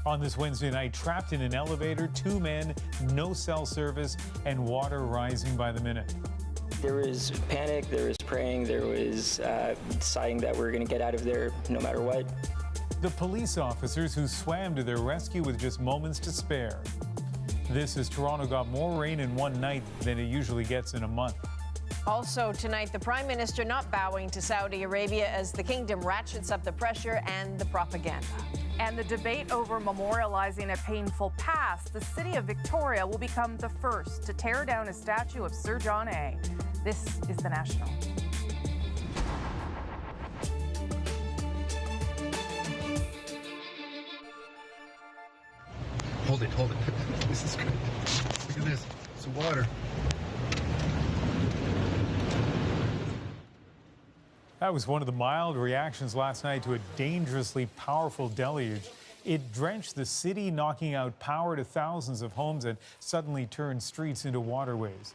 On this Wednesday night, trapped in an elevator, 2 men, no cell service, and water rising by the minute. There was panic, there was praying, there was deciding that we're going to get out of there no matter what. The police officers who swam to their rescue with just moments to spare. This as Toronto got more rain in one night than it usually gets in a month. Also tonight, the Prime Minister not bowing to Saudi Arabia as the kingdom ratchets up the pressure and the propaganda. And the debate over memorializing a painful past. The city of Victoria will become the first to tear down a statue of Sir John A. This is The National. Hold it. This is good. Look at this. It's water. That was one of the mild reactions last night to a dangerously powerful deluge. It drenched the city, knocking out power to thousands of homes and suddenly turned streets into waterways.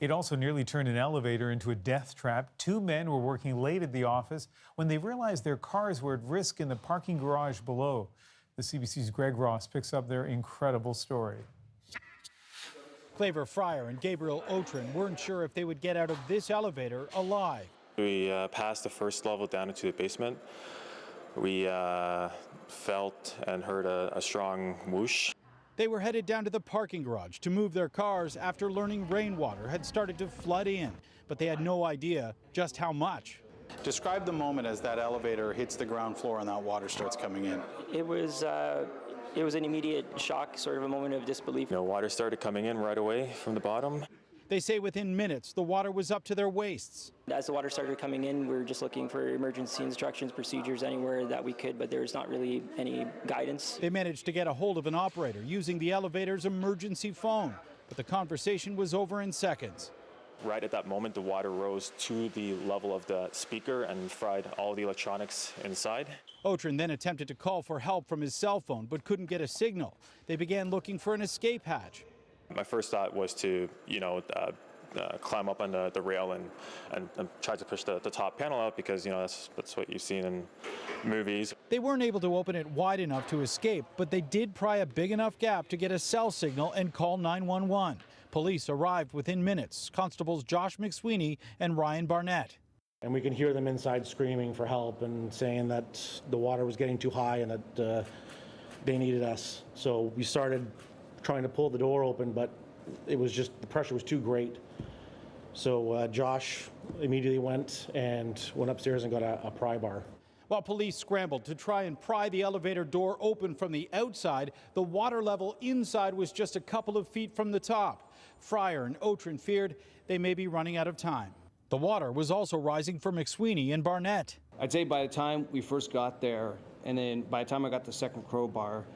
It also nearly turned an elevator into a death trap. 2 men were working late at the office when they realized their cars were at risk in the parking garage below. The CBC's Greg Ross picks up their incredible story. Claver Fryer and Gabriel Otrin weren't sure if they would get out of this elevator alive. We passed the first level down into the basement. We felt and heard a strong whoosh. They were headed down to the parking garage to move their cars after learning rainwater had started to flood in, but they had no idea just how much. Describe the moment as that elevator hits the ground floor and that water starts coming in. It was an immediate shock, sort of a moment of disbelief. Water started coming in right away from the bottom. They say within minutes, the water was up to their waists. As the water started coming in, we were just looking for emergency instructions, procedures anywhere that we could, but there was not really any guidance. They managed to get a hold of an operator using the elevator's emergency phone, but the conversation was over in seconds. Right at that moment, the water rose to the level of the speaker and fried all the electronics inside. Otrin then attempted to call for help from his cell phone, but couldn't get a signal. They began looking for an escape hatch. My first thought was to, climb up on the rail and try to push the top panel out because, that's what you've seen in movies. They weren't able to open it wide enough to escape, but they did pry a big enough gap to get a cell signal and call 911. Police arrived within minutes. Constables Josh McSweeney and Ryan Barnett. And we could hear them inside screaming for help and saying that the water was getting too high and that they needed us. So we started trying to pull the door open, but it was just, the pressure was too great. So Josh immediately went upstairs and got a pry bar. While police scrambled to try and pry the elevator door open from the outside, the water level inside was just a couple of feet from the top. Fryer and Otrin feared they may be running out of time. The water was also rising for McSweeney and Barnett. I'd say by the time we first got there, and then by the time I got the second crowbar,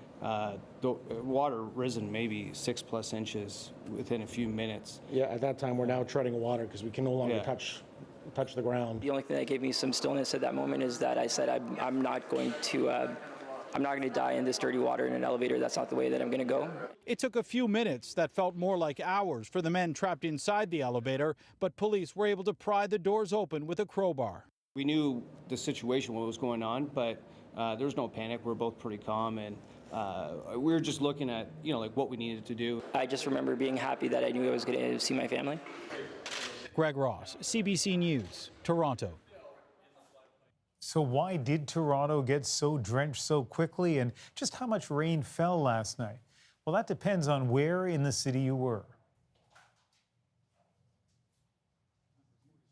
the water risen maybe 6+ inches within a few minutes. Yeah, at that time we're now treading water because we can no longer touch the ground. The only thing that gave me some stillness at that moment is that I said I'm not going to die in this dirty water in an elevator. That's not the way that I'm going to go. It took a few minutes that felt more like hours for the men trapped inside the elevator, but police were able to pry the doors open with a crowbar. We knew the situation, what was going on, but there was no panic. We were both pretty calm, and we were just looking at, what we needed to do. I just remember being happy that I knew I was going to see my family. Greg Ross, CBC News, Toronto. So why did Toronto get so drenched so quickly, and just how much rain fell last night? Well, that depends on where in the city you were.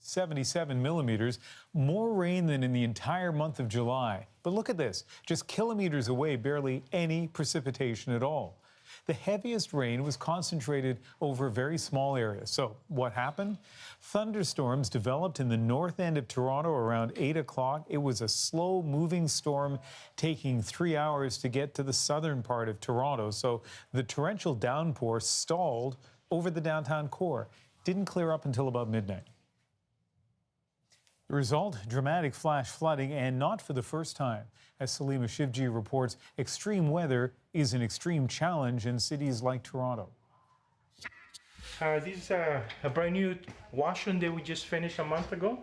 77 millimeters, more rain than in the entire month of July. But look at this, just kilometers away, barely any precipitation at all. The heaviest rain was concentrated over a very small area. So what happened? Thunderstorms developed in the north end of Toronto around 8 o'clock. It was a slow-moving storm taking 3 hours to get to the southern part of Toronto. So the torrential downpour stalled over the downtown core. Didn't clear up until about midnight. The result, dramatic flash flooding, and not for the first time. As Salima Shivji reports, extreme weather is an extreme challenge in cities like Toronto. This is a brand new washroom that we just finished a month ago.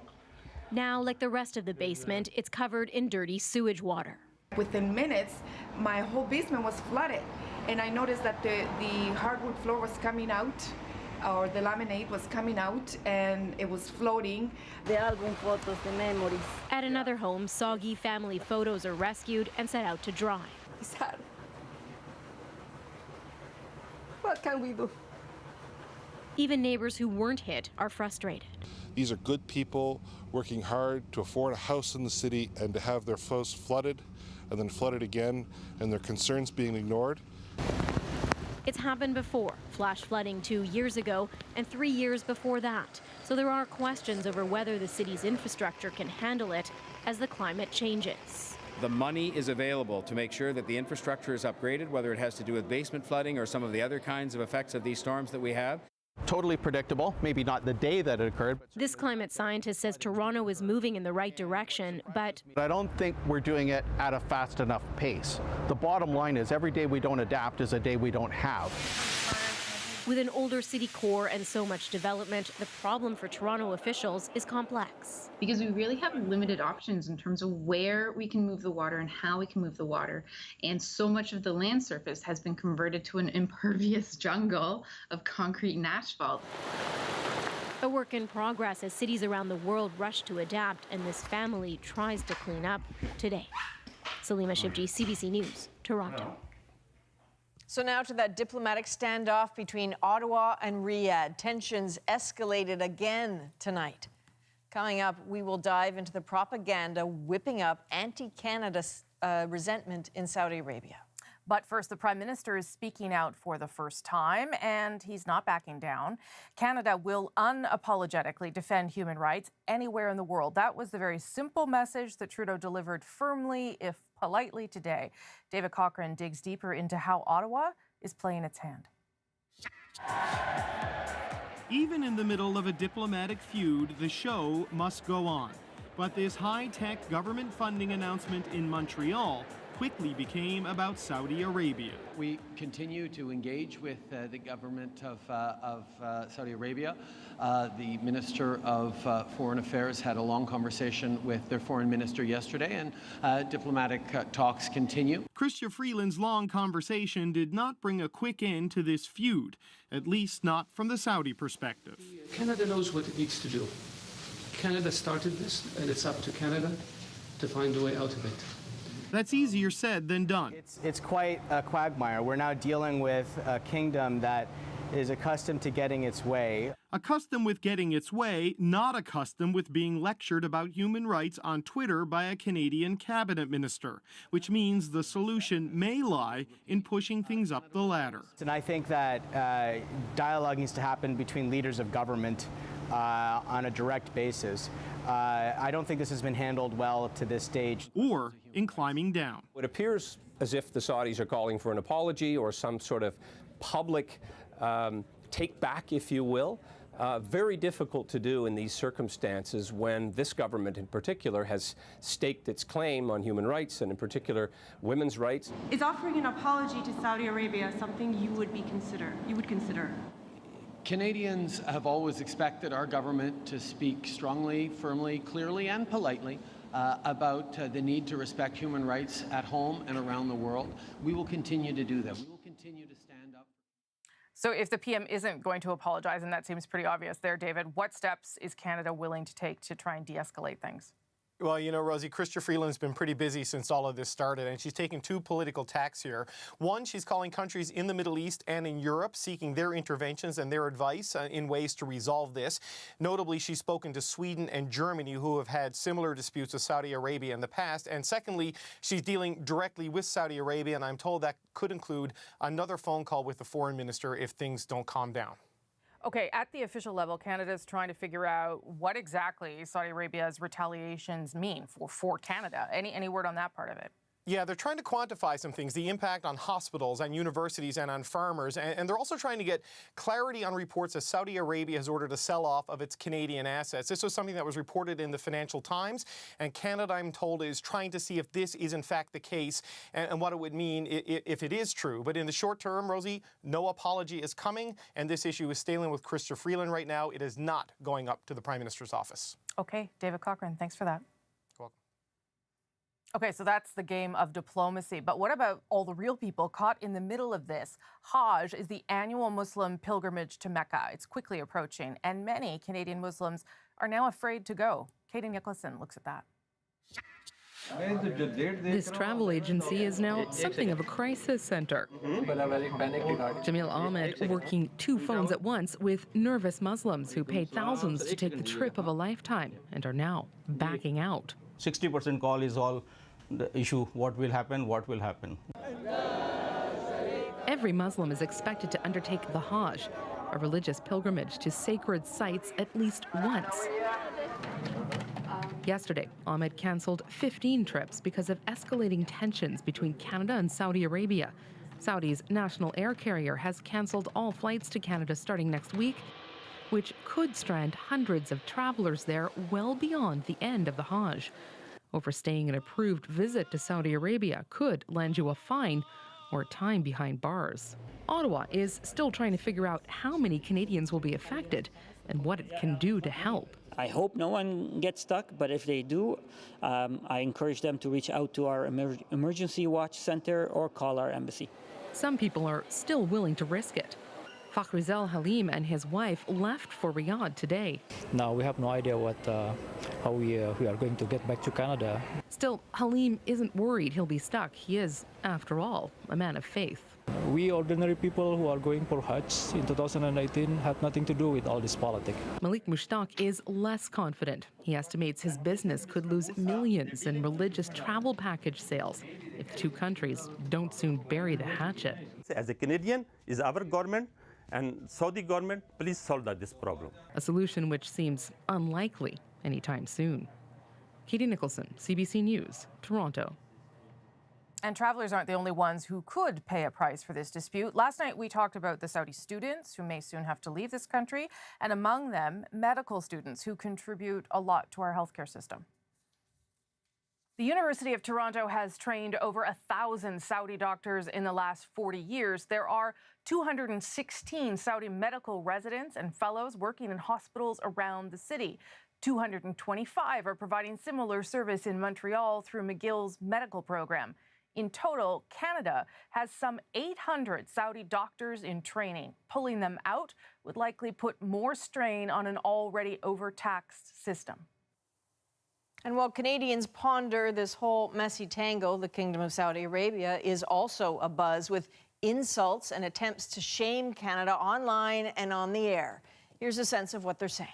Now, like the rest of the basement, it's covered in dirty sewage water. within minutes, my whole basement was flooded. And I noticed that the hardwood floor was coming out, or the laminate was coming out, and it was floating. At another home, soggy family photos are rescued and set out to dry. Sad. What can we do? Even neighbors who weren't hit are frustrated. These are good people working hard to afford a house in the city, and to have their house flooded and then flooded again and their concerns being ignored. It's happened before, flash flooding 2 years ago and 3 years before that. So there are questions over whether the city's infrastructure can handle it as the climate changes. The money is available to make sure that the infrastructure is upgraded, whether it has to do with basement flooding or some of the other kinds of effects of these storms that we have. Totally predictable, maybe not the day that it occurred. This climate scientist says Toronto is moving in the right direction, but I don't think we're doing it at a fast enough pace. The bottom line is every day we don't adapt is a day we don't have. with an older city core and so much development, the problem for Toronto officials is complex. Because we really have limited options in terms of where we can move the water and how we can move the water. And so much of the land surface has been converted to an impervious jungle of concrete and asphalt. A work in progress as cities around the world rush to adapt, and this family tries to clean up today. Salima Shibji, CBC News, Toronto. So now to that diplomatic standoff between Ottawa and Riyadh. Tensions escalated again tonight. Coming up, we will dive into the propaganda whipping up anti-Canada resentment in Saudi Arabia. But first, the Prime Minister is speaking out for the first time, and he's not backing down. Canada will unapologetically defend human rights anywhere in the world. That was the very simple message that Trudeau delivered firmly, if politely, today. David Cochrane digs deeper into how Ottawa is playing its hand. Even in the middle of a diplomatic feud, the show must go on. But this high-tech government funding announcement in Montreal quickly became about Saudi Arabia. We continue to engage with the government of Saudi Arabia. The Minister of Foreign Affairs had a long conversation with their foreign minister yesterday, and diplomatic talks continue. Chrystia Freeland's long conversation did not bring a quick end to this feud, at least not from the Saudi perspective. Canada knows what it needs to do. Canada started this, and it's up to Canada to find a way out of it. That's easier said than done. It's quite a quagmire. We're now dealing with a kingdom that is accustomed to getting its way. Accustomed with getting its way, not accustomed with being lectured about human rights on Twitter by a Canadian cabinet minister, which means the solution may lie in pushing things up the ladder. And I think that dialogue needs to happen between leaders of government on a direct basis. I don't think this has been handled well to this stage. Or in climbing down. It appears as if the Saudis are calling for an apology or some sort of public take back, if you will. Very difficult to do in these circumstances when this government in particular has staked its claim on human rights and in particular women's rights. Is offering an apology to Saudi Arabia something you would consider? Canadians have always expected our government to speak strongly, firmly, clearly, and politely about the need to respect human rights at home and around the world. We will continue to do that. We will continue to stand up. So if the PM isn't going to apologize, and that seems pretty obvious there, David, what steps is Canada willing to take to try and de-escalate things? Well, you know, Rosie, Chrystia Freeland's been pretty busy since all of this started, and she's taken two political tacks here. One, she's calling countries in the Middle East and in Europe, seeking their interventions and their advice in ways to resolve this. Notably, she's spoken to Sweden and Germany, who have had similar disputes with Saudi Arabia in the past. And secondly, she's dealing directly with Saudi Arabia, and I'm told that could include another phone call with the foreign minister if things don't calm down. Okay, at the official level, Canada is trying to figure out what exactly Saudi Arabia's retaliations mean for Canada. Any word on that part of it? Yeah, they're trying to quantify some things, the impact on hospitals, on universities, and on farmers. And they're also trying to get clarity on reports that Saudi Arabia has ordered a sell-off of its Canadian assets. This was something that was reported in the Financial Times. And Canada, I'm told, is trying to see if this is in fact the case and what it would mean if it is true. But in the short term, Rosie, no apology is coming. And this issue is staying with Chrystia Freeland right now. It is not going up to the Prime Minister's office. Okay, David Cochrane, thanks for that. Okay, so that's the game of diplomacy. But what about all the real people caught in the middle of this? Hajj is the annual Muslim pilgrimage to Mecca. It's quickly approaching, and many Canadian Muslims are now afraid to go. Katie Nicholson looks at that. This travel agency is now something of a crisis center. Jamil Ahmed working 2 phones at once with nervous Muslims who paid thousands to take the trip of a lifetime and are now backing out. 60% call is all the issue, what will happen, what will happen. Every Muslim is expected to undertake the Hajj, a religious pilgrimage to sacred sites at least once. Yesterday, Ahmed cancelled 15 trips because of escalating tensions between Canada and Saudi Arabia. Saudi's national air carrier has cancelled all flights to Canada starting next week, which could strand hundreds of travelers there well beyond the end of the Hajj. Overstaying an approved visit to Saudi Arabia could land you a fine or time behind bars. Ottawa is still trying to figure out how many Canadians will be affected and what it can do to help. I hope no one gets stuck, but if they do, I encourage them to reach out to our emergency watch center or call our embassy. Some people are still willing to risk it. Fakhrizel Halim and his wife left for Riyadh today. Now we have no idea how we are going to get back to Canada. Still, Halim isn't worried he'll be stuck. He is, after all, a man of faith. We ordinary people who are going for Hajj in 2019 have nothing to do with all this politics. Malik Mushtaq is less confident. He estimates his business could lose millions in religious travel package sales if 2 countries don't soon bury the hatchet. As a Canadian, is our government and Saudi government, please solve this problem. A solution which seems unlikely anytime soon. Katie Nicholson, CBC News, Toronto. And travelers aren't the only ones who could pay a price for this dispute. Last night, we talked about the Saudi students who may soon have to leave this country, and among them, medical students who contribute a lot to our healthcare system. The University of Toronto has trained over 1,000 Saudi doctors in the last 40 years. There are 216 Saudi medical residents and fellows working in hospitals around the city. 225 are providing similar service in Montreal through McGill's medical program. In total, Canada has some 800 Saudi doctors in training. Pulling them out would likely put more strain on an already overtaxed system. And while Canadians ponder this whole messy tangle, the Kingdom of Saudi Arabia is also abuzz with insults and attempts to shame Canada online and on the air. Here's a sense of what they're saying.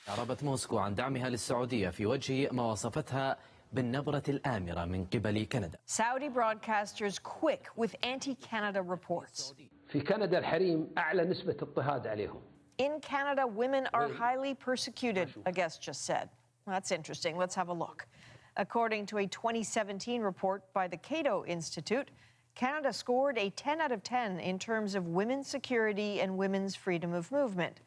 أعربت موسكو عن دعمها للسعودية في وجه ما وصفتها بالنبرة الآمرة من قبل كندا. Saudi broadcasters quick with anti-Canada reports. في كندا الحريم أعلى نسبة اضطهاد عليهم. In Canada, women are highly persecuted, a guest just said. Well, that's interesting. Let's have a look. According to a 2017 report by the Cato Institute, Canada scored a 10 out of 10 in terms of women's security and women's freedom of movement.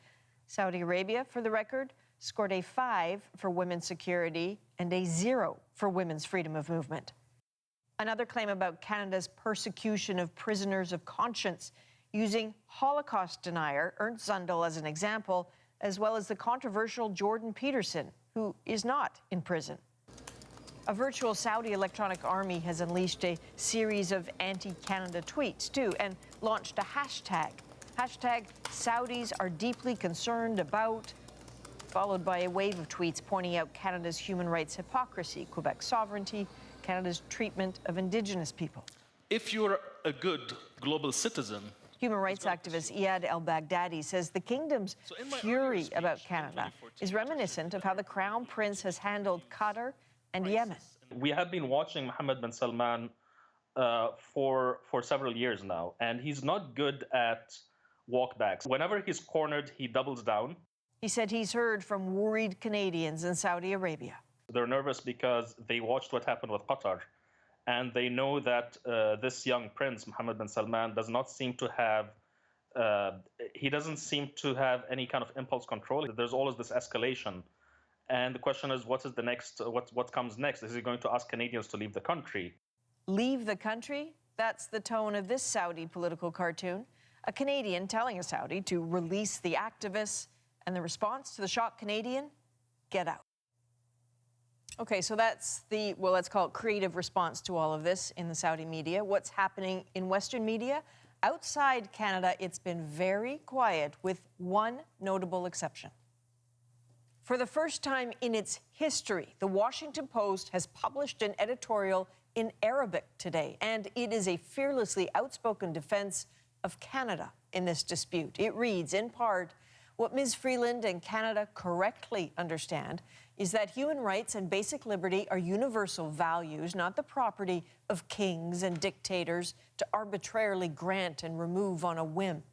Saudi Arabia, for the record, scored a 5 for women's security and a 0 for women's freedom of movement. Another claim about Canada's persecution of prisoners of conscience, using Holocaust denier Ernst Zundel as an example, as well as the controversial Jordan Peterson, who is not in prison. A virtual Saudi electronic army has unleashed a series of anti-Canada tweets, too, and launched a hashtag. Hashtag Saudis are deeply concerned about, followed by a wave of tweets pointing out Canada's human rights hypocrisy, Quebec's sovereignty, Canada's treatment of Indigenous people. If you're a good global citizen, Human rights activist Iyad El-Baghdadi says the kingdom's fury about Canada is reminiscent of how the Crown Prince has handled Qatar and Yemen. we have been watching Mohammed bin Salman for several years now, and he's not good at walkbacks. Whenever he's cornered, he doubles down. He said he's heard from worried Canadians in Saudi Arabia. They're nervous because they watched what happened with Qatar, and they know that this young prince, Mohammed bin Salman, does not seem to have he doesn't seem to have any kind of impulse control. There's always this escalation. And the question is, what is the next, what comes next? Is he going to ask Canadians to leave the country? Leave the country? That's the tone of this Saudi political cartoon. A Canadian telling a Saudi to release the activists, and the response to the shocked Canadian, get out. Okay, so that's the, well, let's call it creative response to all of this in the Saudi media. What's happening in Western media? Outside Canada, it's been very quiet, with one notable exception. For the first time in its history, the Washington Post has published an editorial in Arabic today, and it is a fearlessly outspoken defense of Canada in this dispute. It reads, in part, what Ms. Freeland and Canada correctly understand is that human rights and basic liberty are universal values, not the property of kings and dictators to arbitrarily grant and remove on a whim.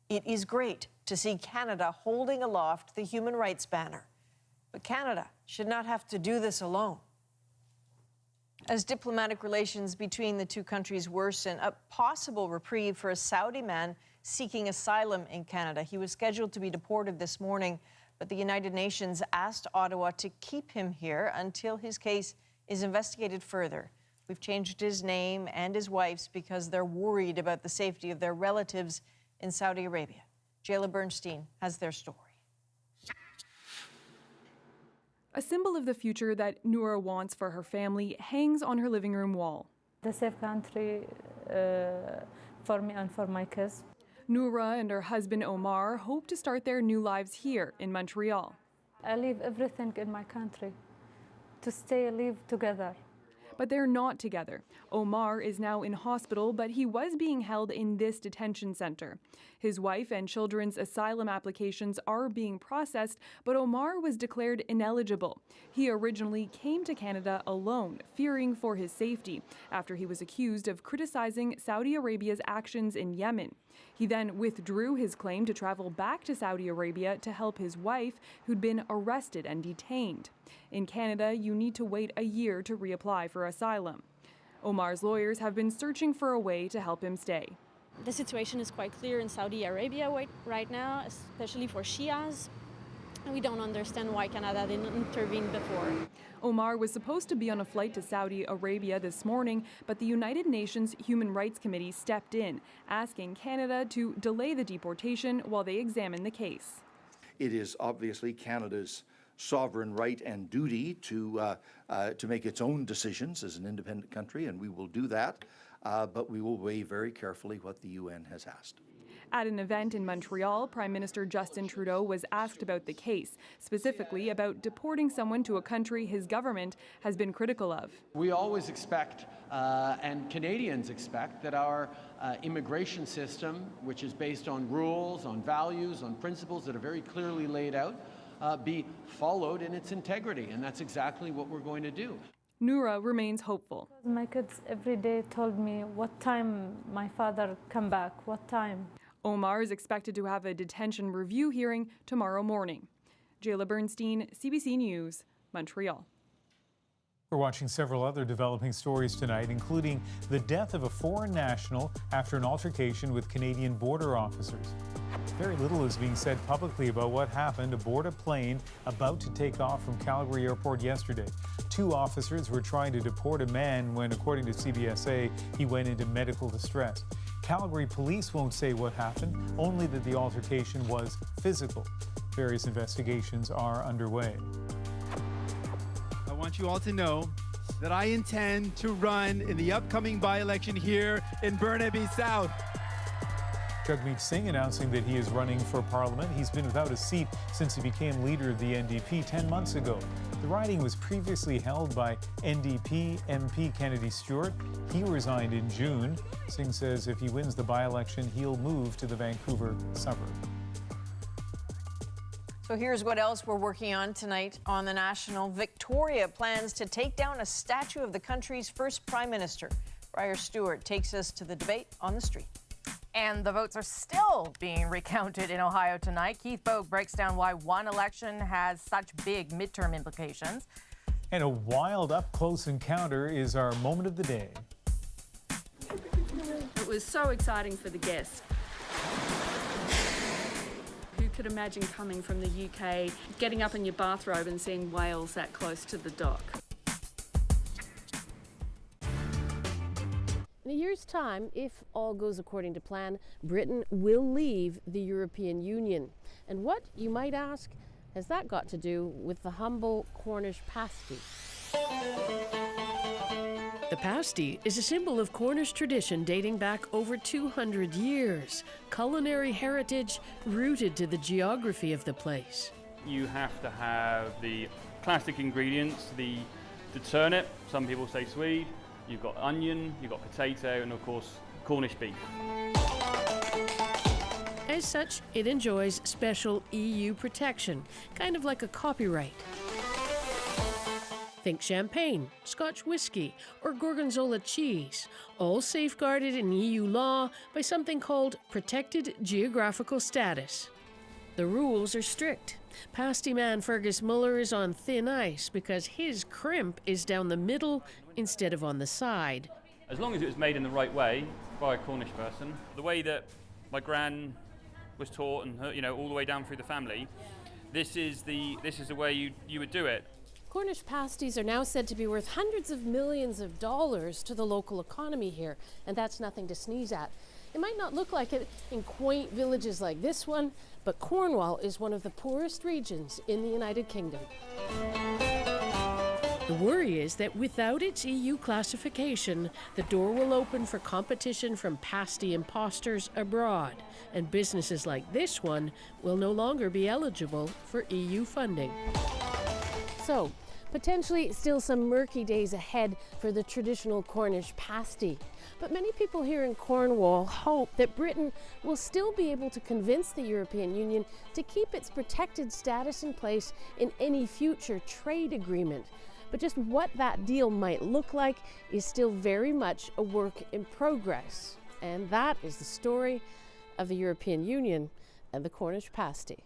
It is great to see Canada holding aloft the human rights banner. But Canada should not have to do this alone. As diplomatic relations between the two countries worsen, a possible reprieve for a Saudi man seeking asylum in Canada. He was scheduled to be deported this morning, but the United Nations asked Ottawa to keep him here until his case is investigated further. We've changed his name and his wife's because they're worried about the safety of their relatives in Saudi Arabia. Jayla Bernstein has their story. A symbol of the future that Noura wants for her family hangs on her living room wall. The safe country for me and for my kids. Noura and her husband Omar hope to start their new lives here in Montreal. I leave everything in my country to live together. But they're not together. Omar is now in hospital, but he was being held in this detention center. His wife and children's asylum applications are being processed, but Omar was declared ineligible. He originally came to Canada alone, fearing for his safety, after he was accused of criticizing Saudi Arabia's actions in Yemen. He then withdrew his claim to travel back to Saudi Arabia to help his wife, who'd been arrested and detained. In Canada, you need to wait a year to reapply for asylum. Omar's lawyers have been searching for a way to help him stay. The situation is quite clear in Saudi Arabia right now, especially for Shias. We don't understand why Canada didn't intervene before. Omar was supposed to be on a flight to Saudi Arabia this morning, but the United Nations Human Rights Committee stepped in, asking Canada to delay the deportation while they examine the case. It is obviously Canada's sovereign right and duty to make its own decisions as an independent country, and we will do that, but we will weigh very carefully what the UN has asked. At an event in Montreal, Prime Minister Justin Trudeau was asked about the case, specifically about deporting someone to a country his government has been critical of. We always expect, and Canadians expect, that our immigration system, which is based on rules, on values, on principles that are very clearly laid out, be followed in its integrity, and that's exactly what we're going to do. Noura remains hopeful. My kids every day told me what time my father come back, what time. Omar is expected to have a detention review hearing tomorrow morning. Jayla Bernstein, CBC News, Montreal. We're watching several other developing stories tonight, including the death of a foreign national after an altercation with Canadian border officers. Very little is being said publicly about what happened aboard a plane about to take off from Calgary Airport yesterday. 2 officers were trying to deport a man when, according to CBSA, he went into medical distress. Calgary police won't say what happened, only that the altercation was physical. Various investigations are underway. I want you all to know that I intend to run in the upcoming by-election here in Burnaby South. Jagmeet Singh announcing that he is running for Parliament. He's been without a seat since he became leader of the NDP 10 months ago. The riding was previously held by NDP MP Kennedy Stewart. He resigned in June. Singh says if he wins the by-election, he'll move to the Vancouver suburb. So here's what else we're working on tonight on The National. Victoria plans to take down a statue of the country's first prime minister. Briar Stewart takes us to the debate on the street. And the votes are still being recounted in Ohio tonight. Keith Bogue breaks down why one election has such big midterm implications. And a wild up-close encounter is our moment of the day. It was so exciting for the guests. Who could imagine coming from the UK, getting up in your bathrobe and seeing whales that close to the dock? In a year's time, if all goes according to plan, Britain will leave the European Union. And what, you might ask, has that got to do with the humble Cornish pasty? The pasty is a symbol of Cornish tradition dating back over 200 years, culinary heritage rooted to the geography of the place. You have to have the classic ingredients, the turnip, some people say Swede, you've got onion, you've got potato, and of course, Cornish beef. As such, it enjoys special EU protection, kind of like a copyright. Think champagne, Scotch whiskey, or Gorgonzola cheese, all safeguarded in EU law by something called protected geographical status. The rules are strict. Pasty man Fergus Muller is on thin ice because his crimp is down the middle instead of on the side. As long as it was made in the right way by a Cornish person, the way that my gran was taught and her, all the way down through the family, this is the way you would do it. Cornish pasties are now said to be worth hundreds of millions of dollars to the local economy here, and that's nothing to sneeze at. It might not look like it in quaint villages like this one, but Cornwall is one of the poorest regions in the United Kingdom. The worry is that without its EU classification, the door will open for competition from pasty imposters abroad, and businesses like this one will no longer be eligible for EU funding. So, potentially still some murky days ahead for the traditional Cornish pasty. But many people here in Cornwall hope that Britain will still be able to convince the European Union to keep its protected status in place in any future trade agreement. But just what that deal might look like is still very much a work in progress. And that is the story of the European Union and the Cornish pasty.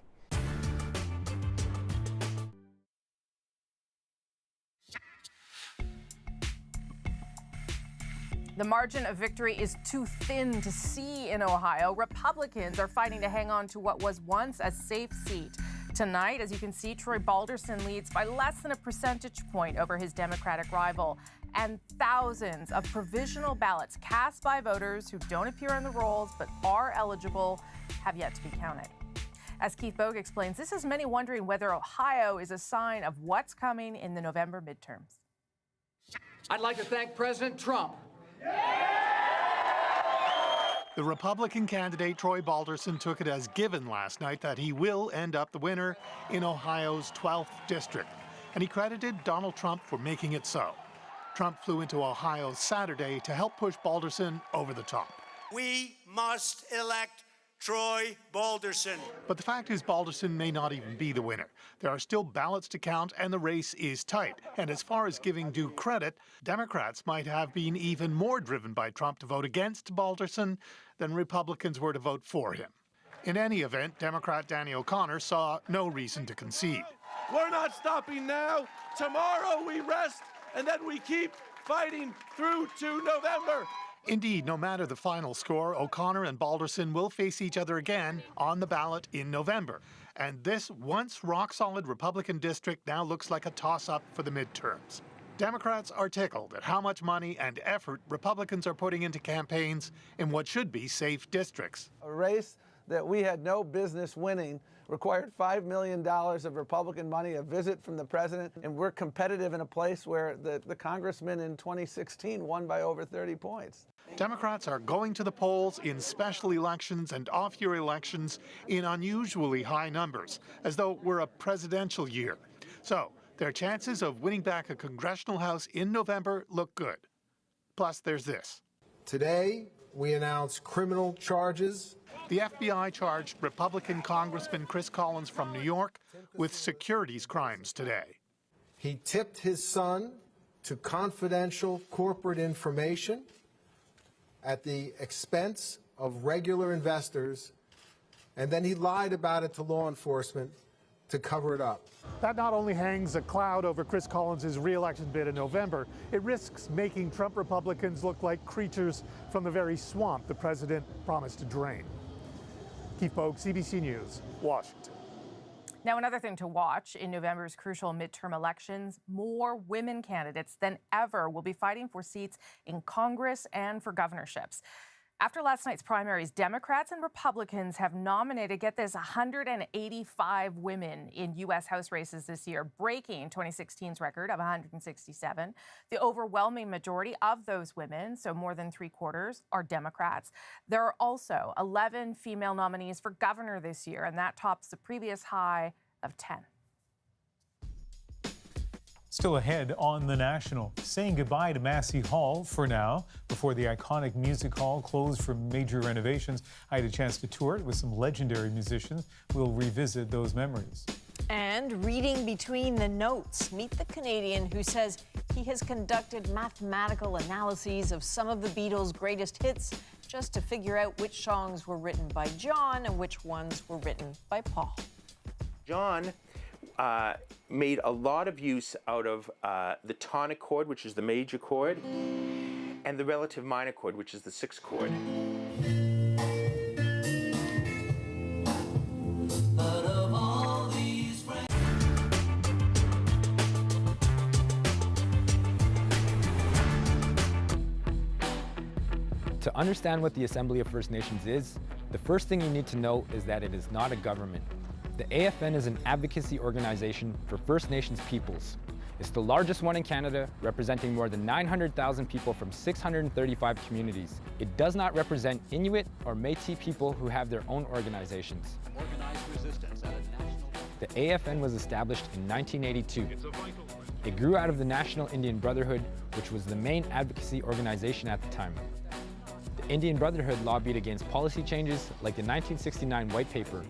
The margin of victory is too thin to see in Ohio. Republicans are fighting to hang on to what was once a safe seat. Tonight, as you can see, Troy Balderson leads by less than a percentage point over his Democratic rival. And thousands of provisional ballots cast by voters who don't appear on the rolls but are eligible have yet to be counted. As Keith Bogue explains, this has many wondering whether Ohio is a sign of what's coming in the November midterms. I'd like to thank President Trump. The Republican candidate Troy Balderson took it as given last night that he will end up the winner in Ohio's 12th district, and he credited Donald Trump for making it so. Trump flew into Ohio Saturday to help push Balderson over the top. We must elect Troy Balderson. But the fact is, Balderson may not even be the winner. There are still ballots to count, and the race is tight. And as far as giving due credit, Democrats might have been even more driven by Trump to vote against Balderson than Republicans were to vote for him. In any event, Democrat Danny O'Connor saw no reason to concede. We're not stopping now. Tomorrow we rest, and then we keep fighting through to November. Indeed, no matter the final score, O'Connor and Balderson will face each other again on the ballot in November. And this once rock-solid Republican district now looks like a toss-up for the midterms. Democrats are tickled at how much money and effort Republicans are putting into campaigns in what should be safe districts. A race that we had no business winning required $5 million of Republican money, a visit from the president, and we're competitive in a place where the congressman in 2016 won by over 30 points. Democrats are going to the polls in special elections and off-year elections in unusually high numbers, as though we're a presidential year. So their chances of winning back a congressional house in November look good. Plus, there's this. Today, we announce criminal charges. The FBI charged Republican Congressman Chris Collins from New York with securities crimes today. He tipped his son to confidential corporate information at the expense of regular investors, and then he lied about it to law enforcement to cover it up. That not only hangs a cloud over Chris Collins' re-election bid in November, it risks making Trump Republicans look like creatures from the very swamp the president promised to drain. Keith Bogue, CBC News, Washington. Now, another thing to watch in November's crucial midterm elections, more women candidates than ever will be fighting for seats in Congress and for governorships. After last night's primaries, Democrats and Republicans have nominated, get this, 185 women in U.S. House races this year, breaking 2016's record of 167. The overwhelming majority of those women, so more than 3/4, are Democrats. There are also 11 female nominees for governor this year, and that tops the previous high of 10. Still ahead on The National, saying goodbye to Massey Hall for now. Before the iconic music hall closed for major renovations, I had a chance to tour it with some legendary musicians. We'll revisit those memories. And reading between the notes, meet the Canadian who says he has conducted mathematical analyses of some of the Beatles' greatest hits just to figure out which songs were written by John and which ones were written by Paul. John made a lot of use out of the tonic chord, which is the major chord, and the relative minor chord, which is the sixth chord. To understand what the Assembly of First Nations is, the first thing you need to know is that it is not a government. The AFN is an advocacy organization for First Nations peoples. It's the largest one in Canada, representing more than 900,000 people from 635 communities. It does not represent Inuit or Métis people who have their own organizations. Organized resistance at a national... The AFN was established in 1982. It grew out of the National Indian Brotherhood, which was the main advocacy organization at the time. The Indian Brotherhood lobbied against policy changes like the 1969 White Paper,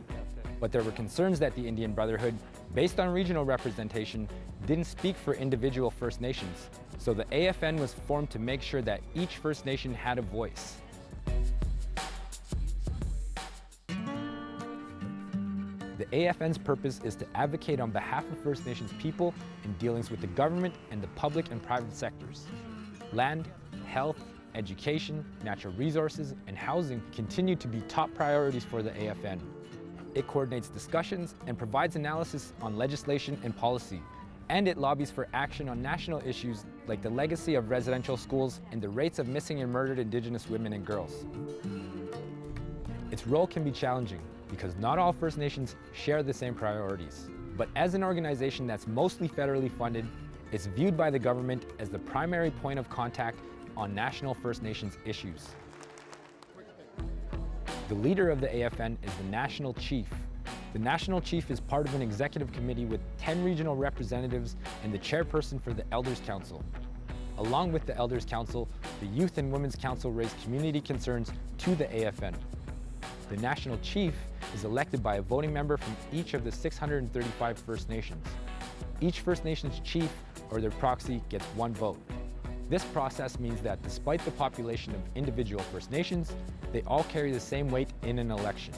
but there were concerns that the Indian Brotherhood, based on regional representation, didn't speak for individual First Nations. So the AFN was formed to make sure that each First Nation had a voice. The AFN's purpose is to advocate on behalf of First Nations people in dealings with the government and the public and private sectors. Land, health, education, natural resources, and housing continue to be top priorities for the AFN. It coordinates discussions and provides analysis on legislation and policy, and it lobbies for action on national issues like the legacy of residential schools and the rates of missing and murdered Indigenous women and girls. Its role can be challenging because not all First Nations share the same priorities. But as an organization that's mostly federally funded, it's viewed by the government as the primary point of contact on national First Nations issues. The leader of the AFN is the National Chief. The National Chief is part of an executive committee with 10 regional representatives and the chairperson for the Elders Council. Along with the Elders Council, the Youth and Women's Council raise community concerns to the AFN. The National Chief is elected by a voting member from each of the 635 First Nations. Each First Nations chief or their proxy gets one vote. This process means that despite the population of individual First Nations, they all carry the same weight in an election.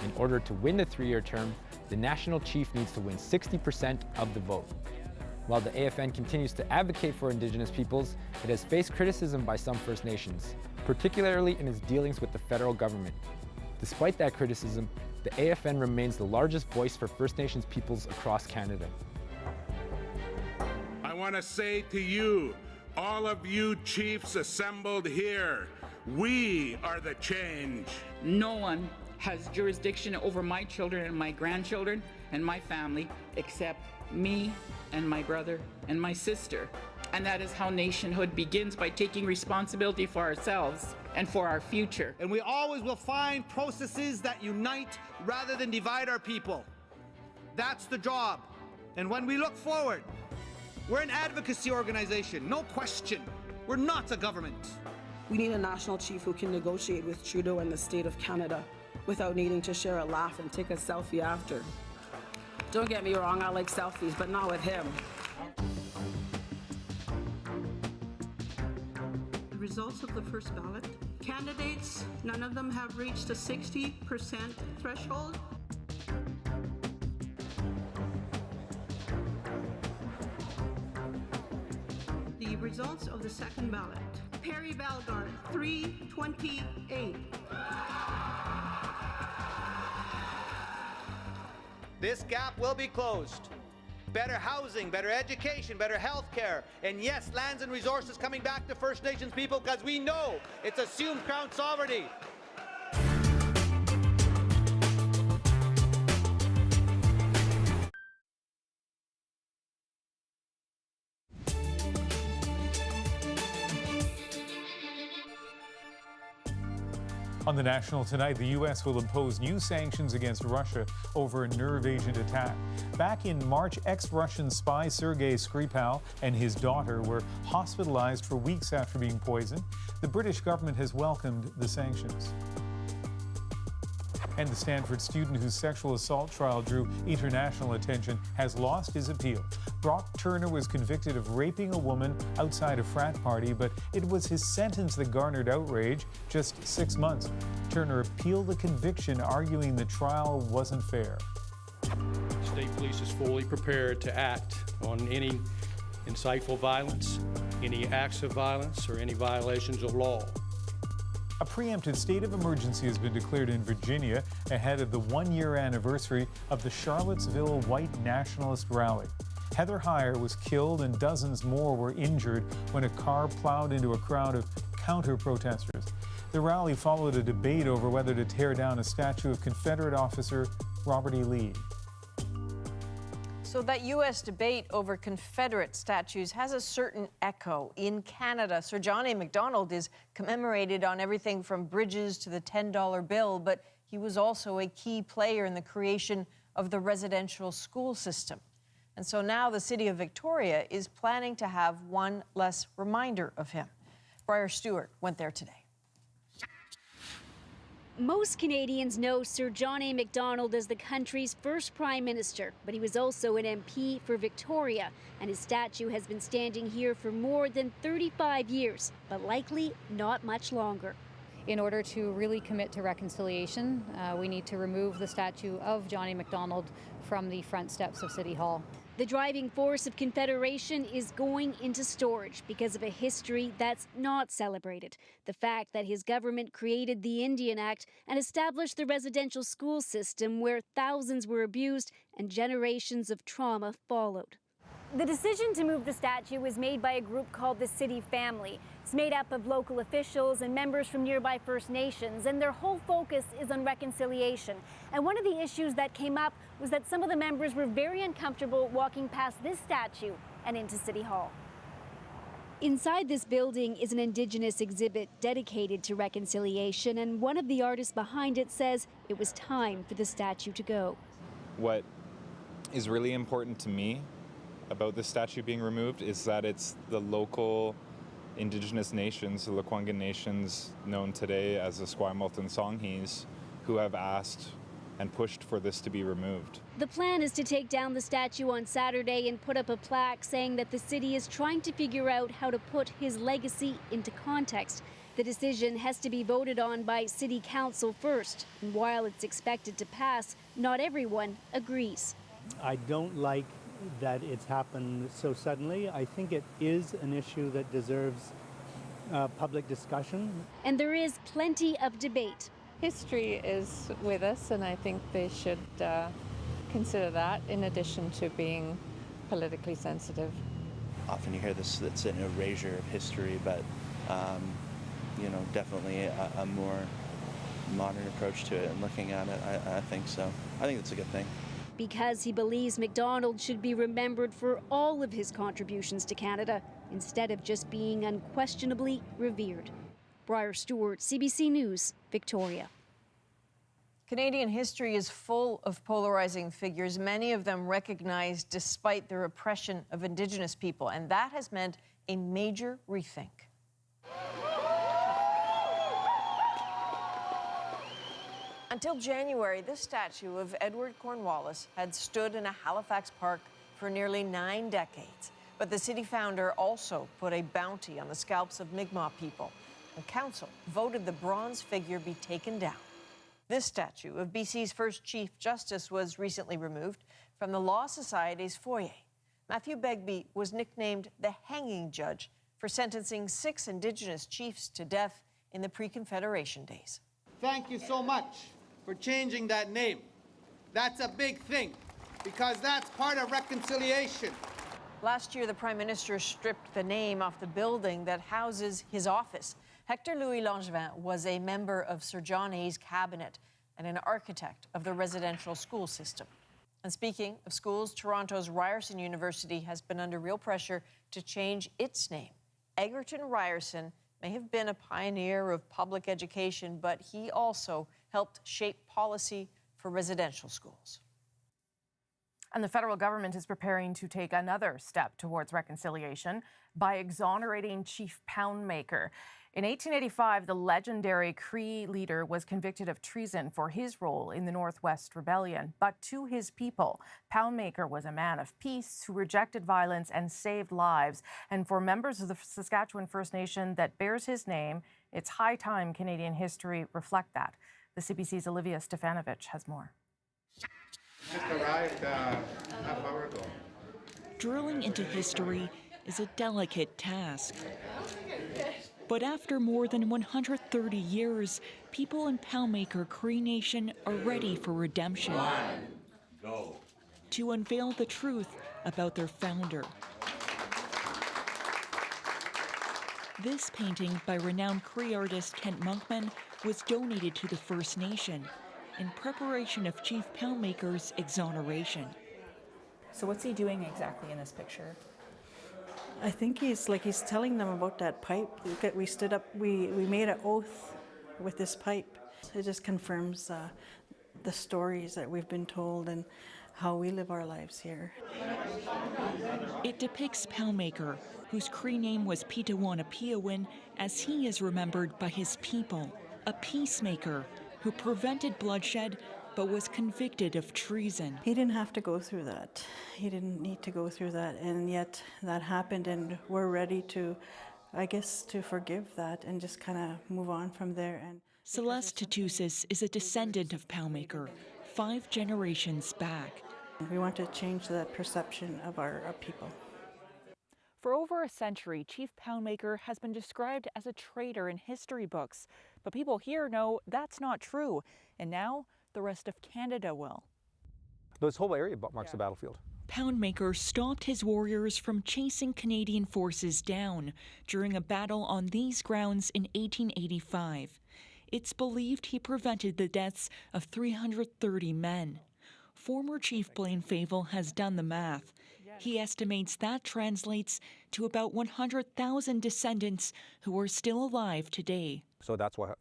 In order to win the 3-year term, the National Chief needs to win 60% of the vote. While the AFN continues to advocate for Indigenous peoples, it has faced criticism by some First Nations, particularly in its dealings with the federal government. Despite that criticism, the AFN remains the largest voice for First Nations peoples across Canada. I want to say to you, all of you chiefs assembled here, we are the change. No one has jurisdiction over my children and my grandchildren and my family except me and my brother and my sister. And that is how nationhood begins, by taking responsibility for ourselves and for our future. And we always will find processes that unite rather than divide our people. That's the job. And when we look forward, we're an advocacy organization, no question. We're not a government. We need a national chief who can negotiate with Trudeau and the state of Canada without needing to share a laugh and take a selfie after. Don't get me wrong, I like selfies, but not with him. The results of the first ballot. Candidates, none of them have reached a 60% threshold. The results of the second ballot. Perry Bellegarde, 328. This gap will be closed. better housing, better education, better health care, and yes, lands and resources coming back to First Nations people, because we know it's assumed Crown sovereignty. On the National tonight, the U.S. will impose new sanctions against Russia over a nerve agent attack. Back in March, ex-Russian spy Sergei Skripal and his daughter were hospitalized for weeks after being poisoned. The British government has welcomed the sanctions. And the Stanford student whose sexual assault trial drew international attention has lost his appeal. Brock Turner was convicted of raping a woman outside a frat party, but it was his sentence that garnered outrage, just 6 months. Turner appealed the conviction, arguing the trial wasn't fair. State Police is fully prepared to act on any insightful violence, any acts of violence, or any violations of law. A preemptive state of emergency has been declared in Virginia ahead of the one-year anniversary of the Charlottesville White Nationalist Rally. Heather Heyer was killed and dozens more were injured when a car plowed into a crowd of counter-protesters. The rally followed a debate over whether to tear down a statue of Confederate officer Robert E. Lee. So that U.S. debate over Confederate statues has a certain echo. In Canada, Sir John A. Macdonald is commemorated on everything from bridges to the $10 bill, but he was also a key player in the creation of the residential school system. And so now the city of Victoria is planning to have one less reminder of him. Briar Stewart went there today. Most Canadians know Sir John A. Macdonald as the country's first Prime Minister, but he was also an MP for Victoria, and his statue has been standing here for more than 35 years, but likely not much longer. In order to really commit to reconciliation, we need to remove the statue of John A. Macdonald from the front steps of City Hall. The driving force of Confederation is going into storage because of a history that's not celebrated. The fact that his government created the Indian Act and established the residential school system where thousands were abused and generations of trauma followed. The decision to move the statue was made by a group called the City Family. It's made up of local officials and members from nearby First Nations, and their whole focus is on reconciliation. And one of the issues that came up was that some of the members were very uncomfortable walking past this statue and into City Hall. Inside this building is an Indigenous exhibit dedicated to reconciliation, and one of the artists behind it says it was time for the statue to go. What is really important to me about this statue being removed is that it's the local Indigenous nations, the Lekwungen nations known today as the Esquimalt and Songhees, who have asked and pushed for this to be removed. The plan is to take down the statue on Saturday and put up a plaque saying that the city is trying to figure out how to put his legacy into context. The decision has to be voted on by City Council first, and while it's expected to pass, not everyone agrees. I don't like that it's happened so suddenly. I think it is an issue that deserves public discussion. And there is plenty of debate. History is with us, and I think they should consider that in addition to being politically sensitive. Often you hear this, it's an erasure of history, but definitely a more modern approach to it and looking at it, I think so. I think it's a good thing. Because he believes Macdonald should be remembered for all of his contributions to Canada, instead of just being unquestionably revered. Briar Stewart, CBC News, Victoria. Canadian history is full of polarizing figures, many of them recognized despite the repression of Indigenous people, and that has meant a major rethink. Until January, this statue of Edward Cornwallis had stood in a Halifax park for nearly 9 decades. But the city founder also put a bounty on the scalps of Mi'kmaq people. And council voted the bronze figure be taken down. This statue of BC's first Chief Justice was recently removed from the Law Society's foyer. Matthew Begbie was nicknamed the Hanging Judge for sentencing 6 Indigenous chiefs to death in the pre-Confederation days. Thank you so much for changing that name. That's a big thing. because that's part of reconciliation. Last year, the Prime Minister stripped the name off the building that houses his office. Hector Louis Langevin was a member of Sir John A.'s cabinet and an architect of the residential school system. And speaking of schools, Toronto's Ryerson University has been under real pressure to change its name. Egerton Ryerson may have been a pioneer of public education, but he also helped shape policy for residential schools. And the federal government is preparing to take another step towards reconciliation by exonerating Chief Poundmaker. In 1885, the legendary Cree leader was convicted of treason for his role in the Northwest Rebellion. But to his people, Poundmaker was a man of peace who rejected violence and saved lives. And for members of the Saskatchewan First Nation that bears his name, it's high time Canadian history reflect that. The CBC's Olivia Stefanovich has more. Just arrived half hour ago. Drilling into history is a delicate task. But after more than 130 years, people in Poundmaker Cree Nation are ready for redemption. Go. To unveil the truth about their founder. This painting by renowned Cree artist Kent Monkman was donated to the First Nation in preparation of Chief Poundmaker's exoneration. So what's he doing exactly in this picture? I think he's telling them about that pipe. We stood up, we made an oath with this pipe. It just confirms the stories that we've been told and how we live our lives here. It depicts Poundmaker, whose Cree name was Pitawana-Piawin, as he is remembered by his people, a peacemaker who prevented bloodshed but was convicted of treason. He didn't have to go through that. He didn't need to go through that, and yet that happened, and we're ready to, I guess, to forgive that and just kind of move on from there. And Celeste Tatusis is a descendant of Poundmaker, 5 generations back. We want to change that perception of our people. For over a century, Chief Poundmaker has been described as a traitor in history books. But people here know that's not true. And now the rest of Canada will. This whole area marks the battlefield. Poundmaker stopped his warriors from chasing Canadian forces down during a battle on these grounds in 1885. It's believed he prevented the deaths of 330 men. Former Chief Blaine Fable has done the math. He estimates that translates to about 100,000 descendants who are still alive today. So that's why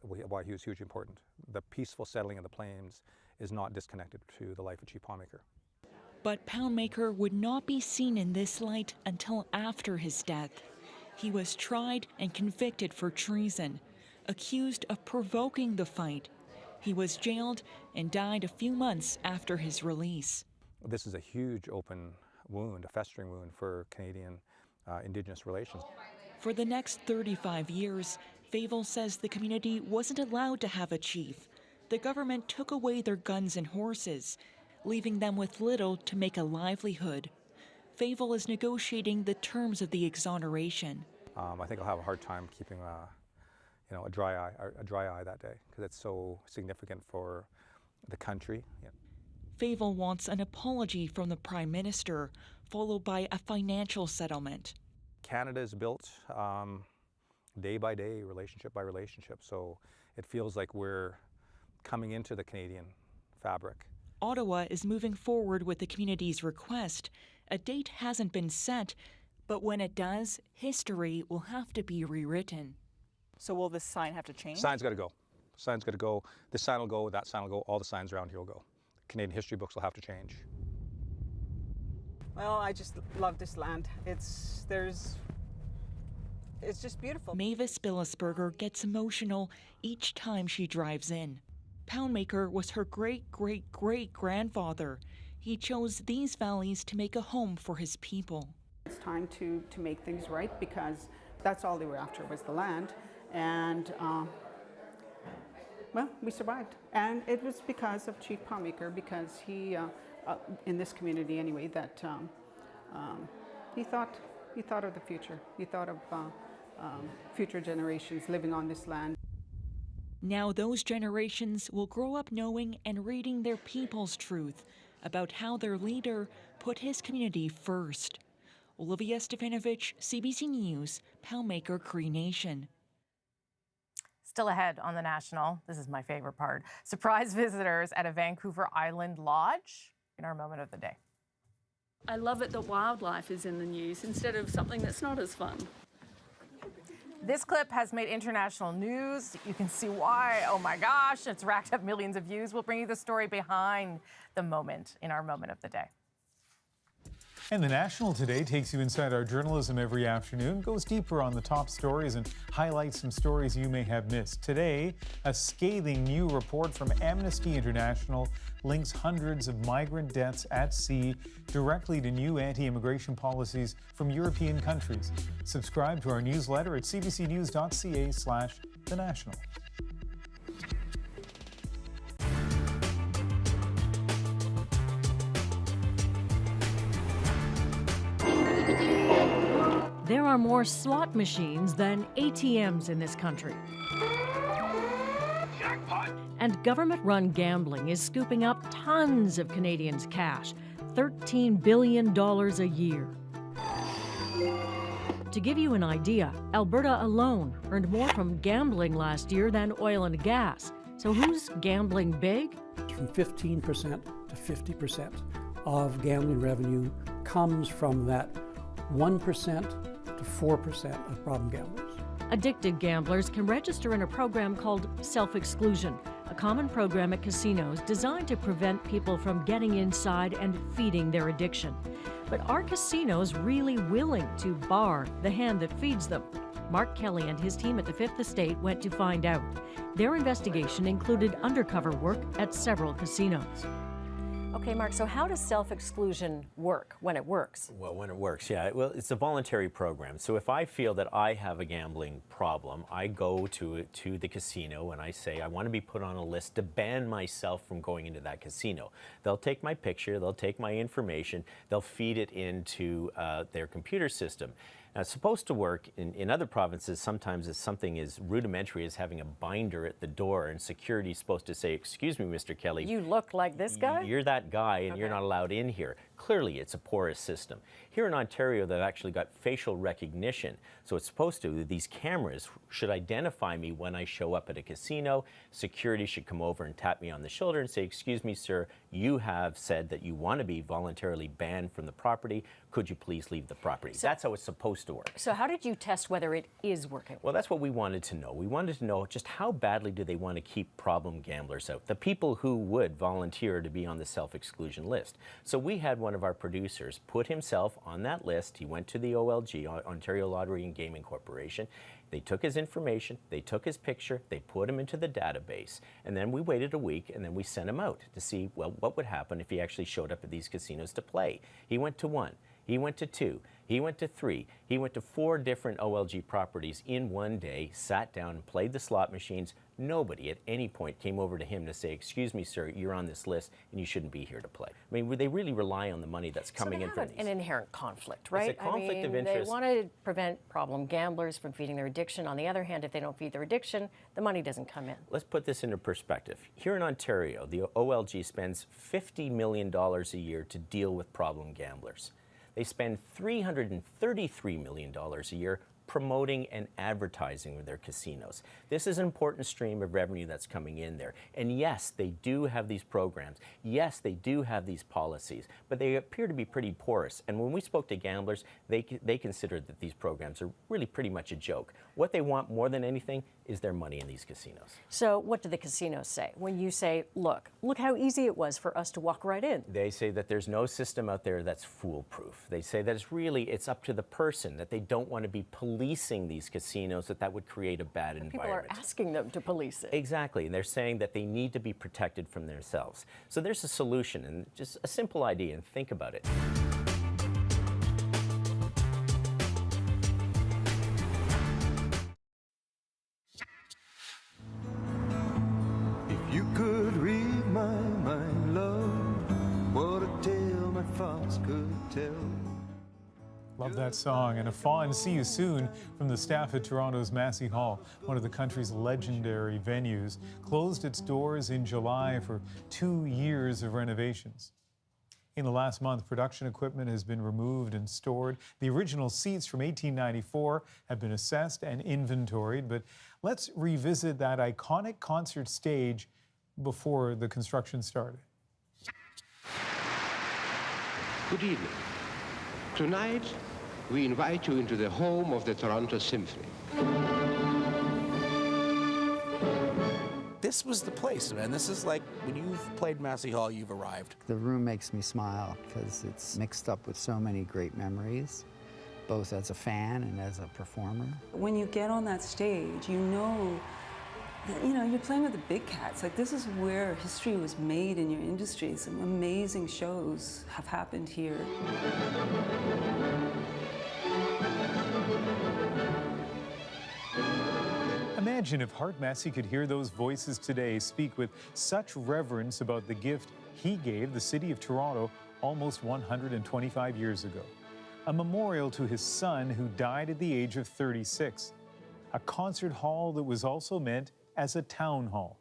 he was hugely important. The peaceful settling of the plains is not disconnected to the life of Chief Poundmaker. But Poundmaker would not be seen in this light until after his death. He was tried and convicted for treason, accused of provoking the fight. He was jailed and died a few months after his release. This is a huge open wound, a festering wound for Canadian Indigenous relations. For the next 35 years, Fable says the community wasn't allowed to have a chief. The government took away their guns and horses, leaving them with little to make a livelihood. Fable is negotiating the terms of the exoneration. I think I'll have a hard time keeping a dry eye that day, because it's so significant for the country. Yeah. Fable wants an apology from the Prime Minister, followed by a financial settlement. Canada is built day by day, relationship by relationship, so it feels like we're coming into the Canadian fabric. Ottawa is moving forward with the community's request. A date hasn't been set, but when it does, history will have to be rewritten. So will this sign have to change? Sign's got to go. Sign's got to go. This sign will go, that sign will go, all the signs around here will go. Canadian history books will have to change. Well, I just love this land. It's just beautiful. Mavis Billisberger gets emotional each time she drives in. Poundmaker was her great-great-great-grandfather. He chose these valleys to make a home for his people. It's time to make things right, because that's all they were after, was the land. And well, we survived. And it was because of Chief Poundmaker, because he, in this community anyway, that he thought of the future. He thought of future generations living on this land. Now those generations will grow up knowing and reading their people's truth about how their leader put his community first. Olivia Stefanovic, CBC News, Poundmaker Cree Nation. Still ahead on the National, this is my favorite part, surprise visitors at a Vancouver Island lodge in our moment of the day. I love it that wildlife is in the news instead of something that's not as fun. This clip has made international news. You can see why. Oh my gosh, it's racked up millions of views. We'll bring you the story behind the moment in our moment of the day. And the National today takes you inside our journalism every afternoon, goes deeper on the top stories and highlights some stories you may have missed. Today, a scathing new report from Amnesty International links hundreds of migrant deaths at sea directly to new anti-immigration policies from European countries. Subscribe to our newsletter at cbcnews.ca/The National. There are more slot machines than ATMs in this country. Jackpot. And government-run gambling is scooping up tons of Canadians' cash, $13 billion a year. To give you an idea, Alberta alone earned more from gambling last year than oil and gas. So who's gambling big? From 15% to 50% of gambling revenue comes from that 1% to 4% of problem gamblers. Addicted gamblers can register in a program called self-exclusion, a common program at casinos designed to prevent people from getting inside and feeding their addiction. But are casinos really willing to bar the hand that feeds them? Mark Kelly and his team at the Fifth Estate went to find out. Their investigation included undercover work at several casinos. Okay, Mark, so how does self-exclusion work when it works? Well, when it works, yeah. Well, it's a voluntary program. So if I feel that I have a gambling problem, I go to the casino and I say, I want to be put on a list to ban myself from going into that casino. They'll take my picture, they'll take my information, they'll feed it into their computer system. Now, it's supposed to work in other provinces. Sometimes it's something as rudimentary as having a binder at the door, and security's supposed to say, excuse me, Mr. Kelly. You look like this guy? You're that guy, and you're not allowed in here. Clearly, it's a porous system. Here in Ontario, they've actually got facial recognition. So it's supposed to, these cameras should identify me when I show up at a casino. Security should come over and tap me on the shoulder and say, excuse me, sir, you have said that you want to be voluntarily banned from the property. Could you please leave the property? That's how it's supposed to work. So how did you test whether it is working? Well, that's what we wanted to know. We wanted to know just how badly do they want to keep problem gamblers out, the people who would volunteer to be on the self-exclusion list. So we had one of our producers put himself on that list. He went to the OLG, Ontario Lottery and Gaming Corporation. They took his information, they took his picture, they put him into the database, and then we waited a week and then we sent him out to see, well, what would happen if he actually showed up at these casinos to play. He went to 1, he went to 2, he went to 3, he went to 4 different OLG properties in one day, sat down and played the slot machines. Nobody at any point came over to him to say, excuse me, sir, you're on this list and you shouldn't be here to play. I mean, they really rely on the money that's coming in from these. An inherent conflict, right? It's a conflict of interest. They want to prevent problem gamblers from feeding their addiction. On the other hand, if they don't feed their addiction, the money doesn't come in. Let's put this into perspective. Here in Ontario, the OLG spends $50 million a year to deal with problem gamblers. They spend $333 million a year promoting and advertising with their casinos. This is an important stream of revenue that's coming in there. And yes, they do have these programs. Yes, they do have these policies, but they appear to be pretty porous. And when we spoke to gamblers, they considered that these programs are really pretty much a joke. What they want more than anything is their money in these casinos. So what do the casinos say when you say, look how easy it was for us to walk right in? They say that there's no system out there that's foolproof. They say that it's up to the person, that they don't want to be policing these casinos, that would create a bad environment. People are asking them to police it. Exactly, and they're saying that they need to be protected from themselves. So there's a solution, and just a simple idea, and think about it. If you could read my mind, love, what a tale my thoughts could tell. Love that song. And a fond see you soon from the staff at Toronto's Massey Hall, one of the country's legendary venues, closed its doors in July for 2 years of renovations. In the last month, production equipment has been removed and stored. The original seats from 1894 have been assessed and inventoried, but let's revisit that iconic concert stage before the construction started. Good evening. Tonight, we invite you into the home of the Toronto Symphony. This was the place, and this is like when you've played Massey Hall, you've arrived. The room makes me smile because it's mixed up with so many great memories, both as a fan and as a performer. When you get on that stage, you know that, you're playing with the big cats. Like, this is where history was made in your industry. Some amazing shows have happened here. Imagine if Hart Massey could hear those voices today speak with such reverence about the gift he gave the city of Toronto almost 125 years ago. A memorial to his son who died at the age of 36. A concert hall that was also meant as a town hall.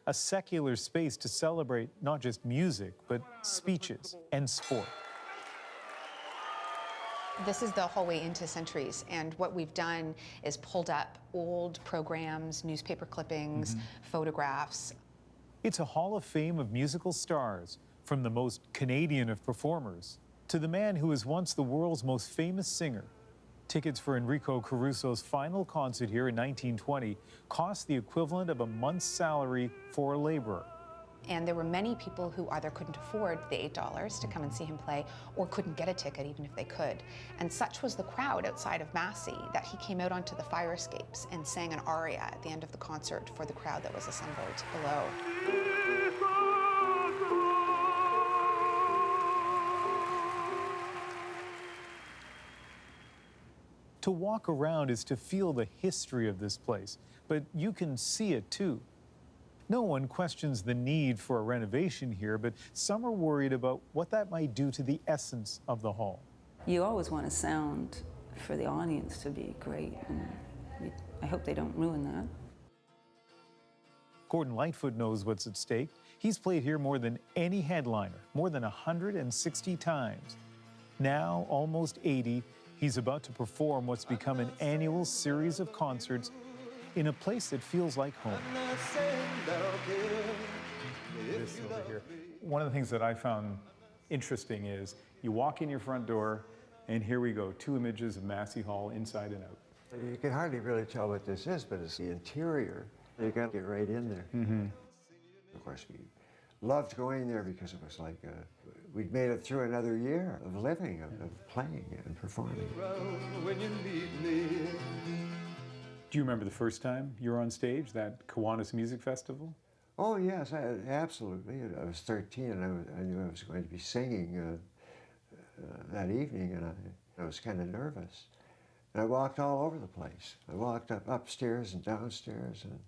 A secular space to celebrate not just music, but speeches and sport. This is the hallway into Centuries, and what we've done is pulled up old programs, newspaper clippings, photographs. It's a hall of fame of musical stars, from the most Canadian of performers to the man who was once the world's most famous singer. Tickets for Enrico Caruso's final concert here in 1920 cost the equivalent of a month's salary for a laborer. And there were many people who either couldn't afford the $8 to come and see him play or couldn't get a ticket even if they could. And such was the crowd outside of Massey that he came out onto the fire escapes and sang an aria at the end of the concert for the crowd that was assembled below. To walk around is to feel the history of this place, but you can see it too. No one questions the need for a renovation here, but some are worried about what that might do to the essence of the hall. You always want a sound for the audience to be great, and I hope they don't ruin that. Gordon Lightfoot knows what's at stake. He's played here more than any headliner, more than 160 times. Now, almost 80, he's about to perform what's become an annual series of concerts in a place that feels like home. This over here. One of the things that I found interesting is you walk in your front door, and here we go, 2 images of Massey Hall inside and out. You can hardly really tell what this is, but it's the interior. You got to get right in there. Of course, we loved going there because it was like we'd made it through another year of living, of playing and performing. Do you remember the first time you were on stage, that Kiwanis Music Festival? Oh, yes, absolutely. I was 13, and I knew I was going to be singing that evening, and I was kind of nervous. And I walked all over the place. I walked upstairs and downstairs, and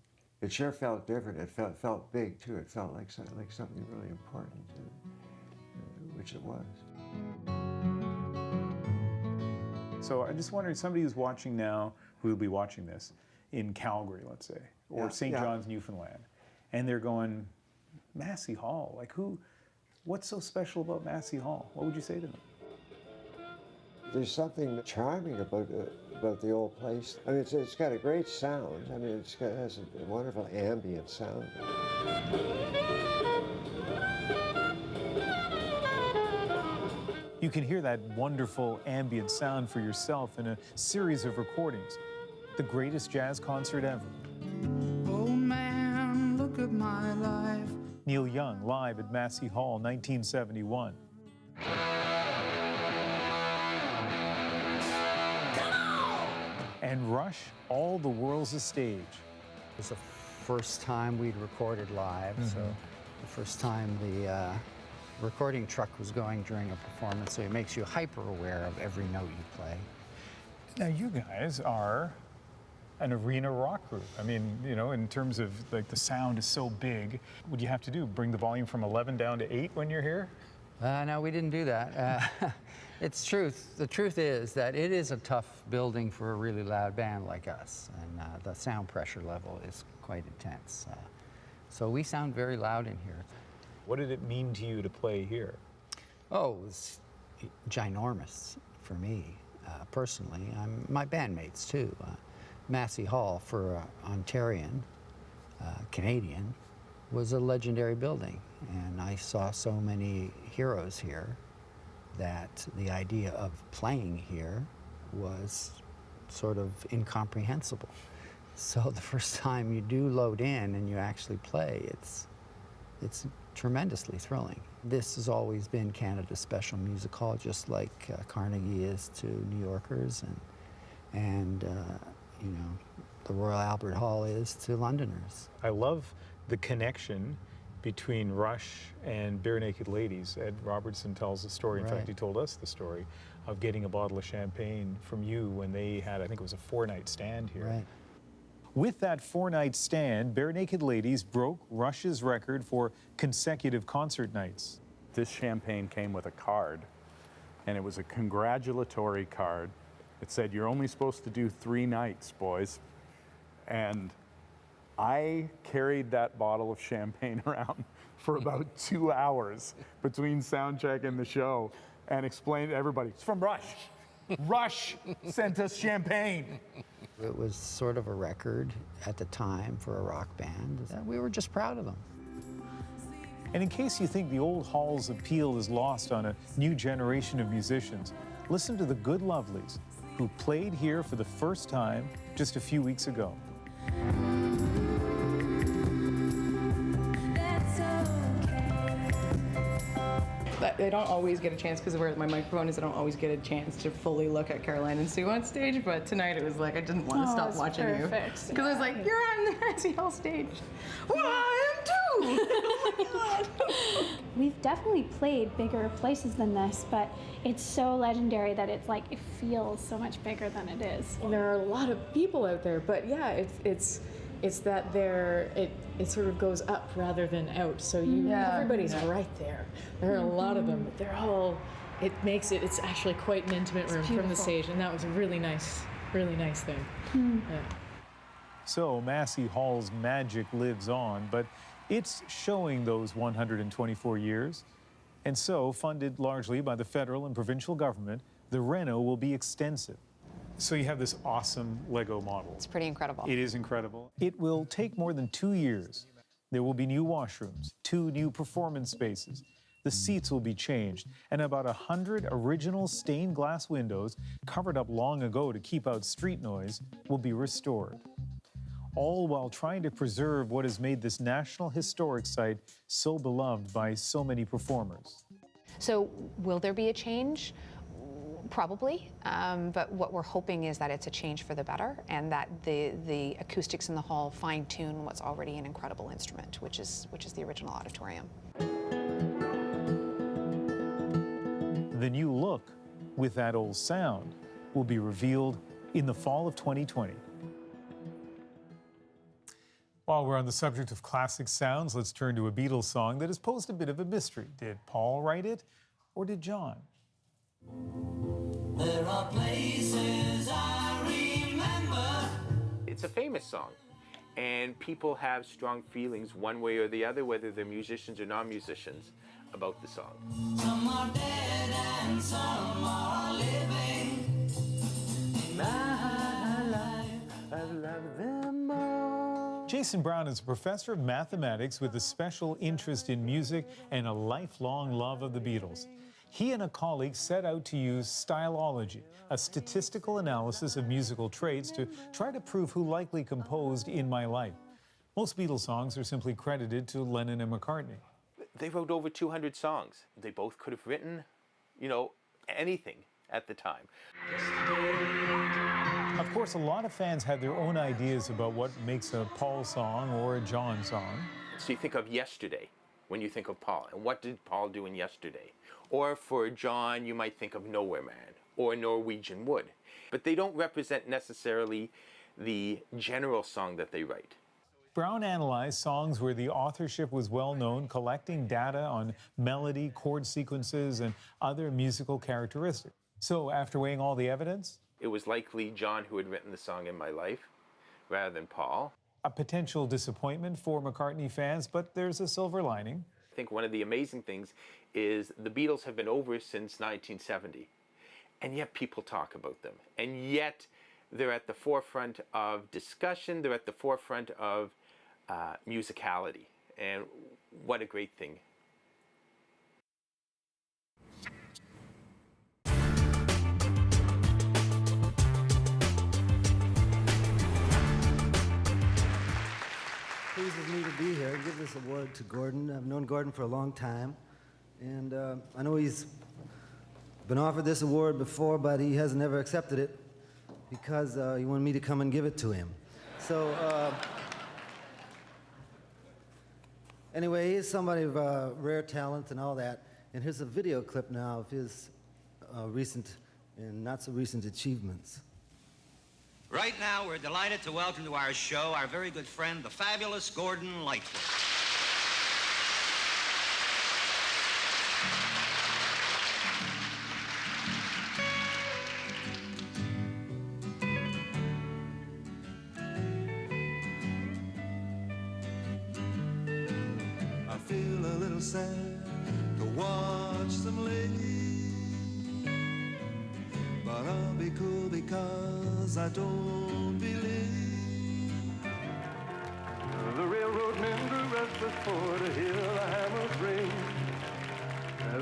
it sure felt different. It felt big, too. It felt like something really important, which it was. So I'm just wondering, somebody who's watching now, who will be watching this in Calgary, let's say, or St. John's, Newfoundland, and they're going, Massey Hall, like what's so special about Massey Hall? What would you say to them? There's something charming about the old place. I mean, it's got a great sound. I mean, it has a wonderful ambient sound. You can hear that wonderful ambient sound for yourself in a series of recordings. The greatest jazz concert ever. Oh man, look at my life. Neil Young live at Massey Hall, 1971. And Rush, All the World's a Stage. It was the first time we'd recorded live, so the first time the recording truck was going during a performance, so it makes you hyper aware of every note you play. Now you guys are an arena rock group. I mean, you know, in terms of like the sound is so big, what do you have to do? Bring the volume from 11 down to 8 when you're here? No, we didn't do that. It's truth. The truth is that it is a tough building for a really loud band like us, and the sound pressure level is quite intense. So we sound very loud in here. What did it mean to you to play here? Oh, it was ginormous for me personally. My bandmates too. Massey Hall, for Ontarian, Canadian, was a legendary building, and I saw so many heroes here that the idea of playing here was sort of incomprehensible. So the first time you do load in and you actually play, it's tremendously thrilling. This has always been Canada's special music hall, just like Carnegie is to New Yorkers, and you know, the Royal Albert Hall is to Londoners. I love the connection between Rush and Bare Naked Ladies. Ed Robertson tells the story. In fact, he told us the story of getting a bottle of champagne from you when they had, I think it was a 4-night stand here. Right. With that 4-night stand, Bare Naked Ladies broke Rush's record for consecutive concert nights. This champagne came with a card, and it was a congratulatory card. It said, "You're only supposed to do 3 nights, boys." And I carried that bottle of champagne around for about 2 hours between sound check and the show and explained to everybody, "It's from Rush. Rush sent us champagne." It was sort of a record at the time for a rock band. We were just proud of them. And in case you think the old hall's appeal is lost on a new generation of musicians, listen to the Good Lovelies, who played here for the first time just a few weeks ago. I don't always get a chance, because of where my microphone is, I don't always get a chance to fully look at Caroline and Sue on stage, but tonight it was like I didn't want to stop watching you. Because I was like, you're on the Massey Hall stage. Well, I am too! Oh my God! We've definitely played bigger places than this, but it's so legendary that it's like, it feels so much bigger than it is. There are a lot of people out there, but yeah, it's that it sort of goes up rather than out. So everybody's right there. There are a lot of them, but they're all, it's actually quite an intimate room from the stage, and that was a really nice thing. Yeah. So Massey Hall's magic lives on, but it's showing those 124 years. And so, funded largely by the federal and provincial government, the reno will be extensive. So you have this awesome Lego model. It's pretty incredible. It is incredible. It will take more than 2 years. There will be new washrooms, 2 new performance spaces. The seats will be changed, and about 100 original stained glass windows, covered up long ago to keep out street noise, will be restored. All while trying to preserve what has made this National Historic Site so beloved by so many performers. So will there be a change? Probably, but what we're hoping is that it's a change for the better, and that the acoustics in the hall fine-tune what's already an incredible instrument, which is the original auditorium. The new look, with that old sound, will be revealed in the fall of 2020. While we're on the subject of classic sounds, let's turn to a Beatles song that has posed a bit of a mystery. Did Paul write it, or did John? There are places I remember. It's a famous song, and people have strong feelings one way or the other, whether they're musicians or non-musicians, about the song. Some are dead and some are living. In my life, I've loved them all. Jason Brown is a professor of mathematics with a special interest in music and a lifelong love of the Beatles. He and a colleague set out to use stylology, a statistical analysis of musical traits, to try to prove who likely composed In My Life. Most Beatles songs are simply credited to Lennon and McCartney. They wrote over 200 songs. They both could have written, anything at the time. Of course, a lot of fans have their own ideas about what makes a Paul song or a John song. So you think of Yesterday when you think of Paul, and what did Paul do in Yesterday? Or for John, you might think of Nowhere Man or Norwegian Wood. But they don't represent necessarily the general song that they write. Brown analyzed songs where the authorship was well known, collecting data on melody, chord sequences, and other musical characteristics. So after weighing all the evidence, it was likely John who had written the song In My Life rather than Paul. A potential disappointment for McCartney fans, but there's a silver lining. I think one of the amazing things is the Beatles have been over since 1970, and yet people talk about them, and yet they're at the forefront of discussion, they're at the forefront of musicality, and what a great thing. Pleases me to be here and give this award to Gordon. I've known Gordon for a long time, and I know he's been offered this award before, but he has never accepted it because he wanted me to come and give it to him. So anyway, he's somebody of rare talent and all that, and here's a video clip now of his recent and not so recent achievements. Right now, we're delighted to welcome to our show our very good friend, the fabulous Gordon Lightfoot. I feel a little sad to watch them lady, but I'll be cool because I don't believe the railroad men grew restless for to hear the hammers ring.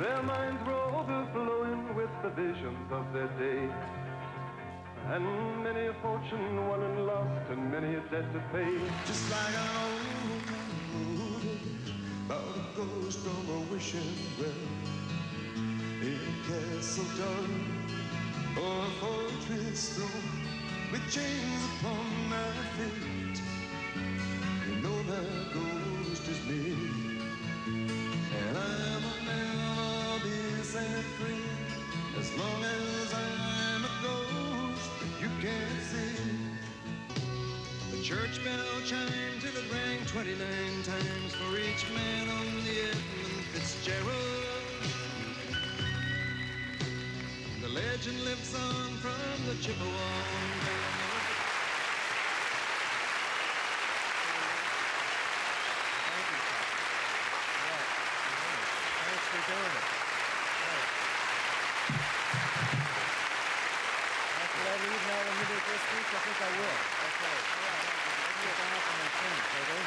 Their minds were overflowing with the visions of their day, and many a fortune won and lost, and many a debt to pay. Just like an old man about a ghost of a wishing well, in a castle dark or a fortress strong, with chains upon my feet. You know that ghost is me, and I'm a man, I'll be set free as long as I'm a ghost that you can't see. The church bell chimed till it rang 29 times for each man on the Edmund Fitzgerald. The legend lives on from the Chippewa. Thanks for doing it. Will I leave now when you make this speech? I think I will. Okay. All right. Let's get down from my things, okay?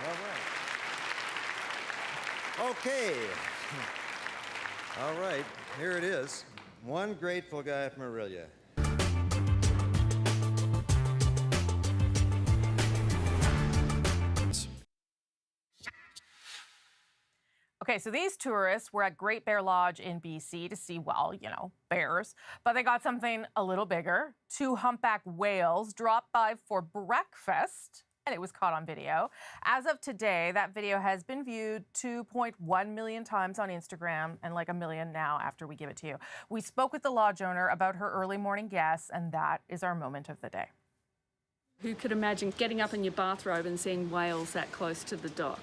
All right. Okay. All right. Here it is. One grateful guy from Aurelia. Okay, so these tourists were at Great Bear Lodge in BC to see, well, you know, bears, but they got something a little bigger. 2 humpback whales dropped by for breakfast, and it was caught on video. As of today, that video has been viewed 2.1 million times on Instagram and like 1 million now after we give it to you. We spoke with the lodge owner about her early morning guests, and that is our moment of the day. Who could imagine getting up in your bathrobe and seeing whales that close to the dock?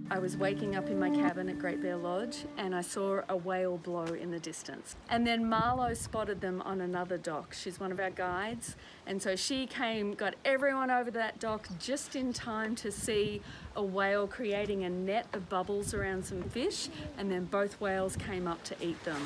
I was waking up in my cabin at Great Bear Lodge and I saw a whale blow in the distance. And then Marlo spotted them on another dock. She's one of our guides. And so she came, got everyone over that dock just in time to see a whale creating a net of bubbles around some fish. And then both whales came up to eat them.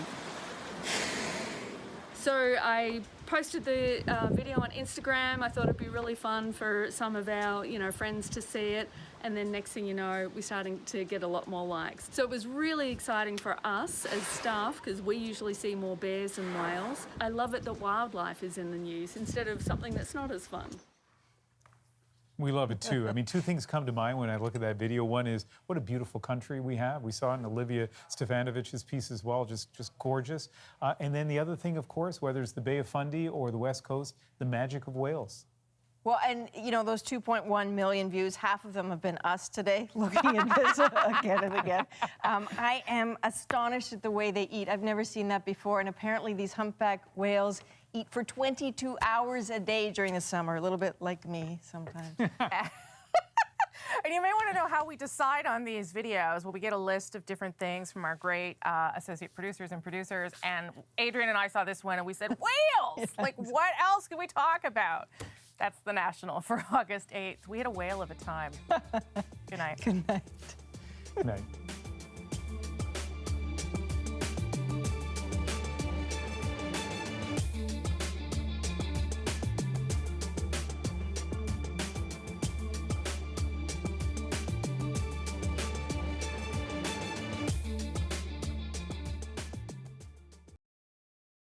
So I posted the video on Instagram. I thought it'd be really fun for some of our, friends to see it. And then next thing you know, we're starting to get a lot more likes. So it was really exciting for us as staff because we usually see more bears than whales. I love it that wildlife is in the news instead of something that's not as fun. We love it too. I mean, 2 things come to mind when I look at that video. One is what a beautiful country we have. We saw it in Olivia Stefanovich's piece as well, just gorgeous. And then the other thing, of course, whether it's the Bay of Fundy or the West Coast, the magic of whales. Well, and those 2.1 million views, half of them have been us today looking at this again and again. I am astonished at the way they eat. I've never seen that before. And apparently these humpback whales eat for 22 hours a day during the summer, a little bit like me sometimes. And you may want to know how we decide on these videos. Well, we get a list of different things from our great associate producers and producers. And Adrian and I saw this one and we said, whales! Like, what else can we talk about? That's the National for August 8th. We had a whale of a time. Good night. Good night. Good night.